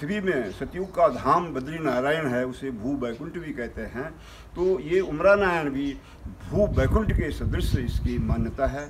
पृथ्वी में सतयुग का धाम बद्री नारायण है, उसे भू बैकुंठ भी कहते हैं। तो ये उमरा नारायण भी भू बैकुंठ के सदृश इसकी मान्यता है।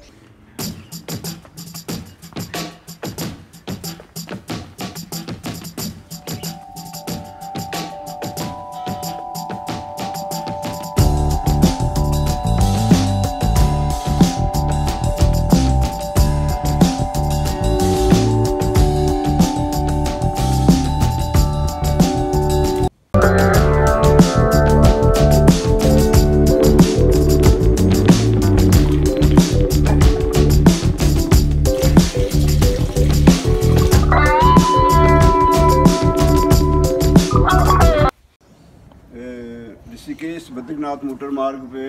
ऋषिकेश बद्रीनाथ मोटर मार्ग पे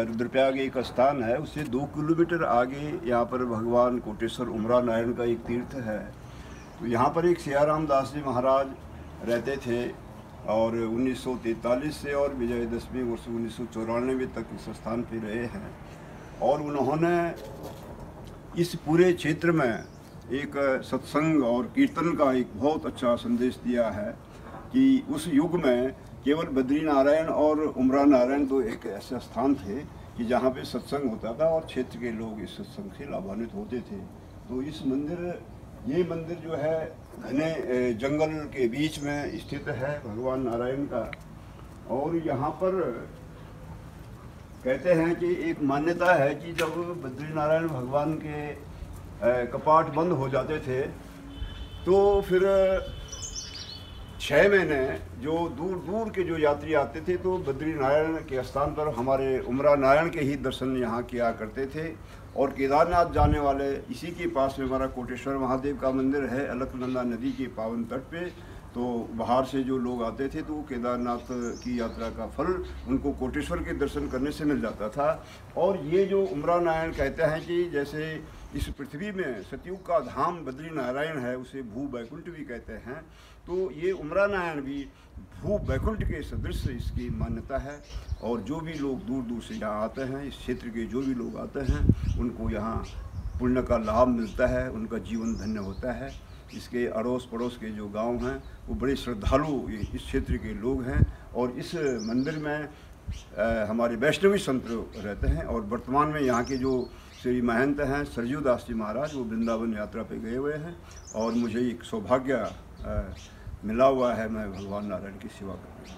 रुद्रप्रयाग एक स्थान है, उससे 2 किलोमीटर आगे यहाँ पर भगवान कोटेश्वर उमरा नारायण का एक तीर्थ है। तो यहाँ पर एक सियाराम दास जी महाराज रहते थे और 1943 से और विजयदशमी वर्ष 1994 तक इस स्थान पे रहे हैं। और उन्होंने इस पूरे क्षेत्र में एक सत्संग और कीर्तन का एक बहुत अच्छा संदेश दिया है कि उस युग में केवल बद्री नारायण और उमरा नारायण तो एक ऐसे स्थान थे कि जहाँ पे सत्संग होता था और क्षेत्र के लोग इस सत्संग से लाभान्वित होते थे। तो ये मंदिर जो है घने जंगल के बीच में स्थित है भगवान नारायण का। और यहाँ पर कहते हैं कि एक मान्यता है कि जब बद्री नारायण भगवान के कपाट बंद हो जाते थे तो फिर 6 महीने जो दूर दूर के जो यात्री आते थे तो बद्री नारायण के स्थान पर हमारे उमरा नारायण के ही दर्शन यहाँ किया करते थे। और केदारनाथ जाने वाले इसी के पास में हमारा कोटेश्वर महादेव का मंदिर है, अलकनंदा नदी के पावन तट पे। तो बाहर से जो लोग आते थे तो केदारनाथ की यात्रा का फल उनको कोटेश्वर के दर्शन करने से मिल जाता था। और ये जो उमरा नारायण कहते हैं कि जैसे इस पृथ्वी में सतयुग का धाम बद्री नारायण है, उसे भू बैकुंठ भी कहते हैं। तो ये उमरा नारायण भी भू बैकुंठ के सदृश इसकी मान्यता है। और जो भी लोग दूर दूर से यहाँ आते हैं, इस क्षेत्र के जो भी लोग आते हैं, उनको यहाँ पुण्य का लाभ मिलता है, उनका जीवन धन्य होता है। इसके अड़ोस पड़ोस के जो गांव हैं वो बड़े श्रद्धालु इस क्षेत्र के लोग हैं। और इस मंदिर में हमारे वैष्णवी संत रहते हैं। और वर्तमान में यहाँ के जो श्री महंत हैं सरजू दास जी महाराज, वो वृंदावन यात्रा पे गए हुए हैं। और मुझे एक सौभाग्य मिला हुआ है मैं भगवान नारायण की सेवा करने।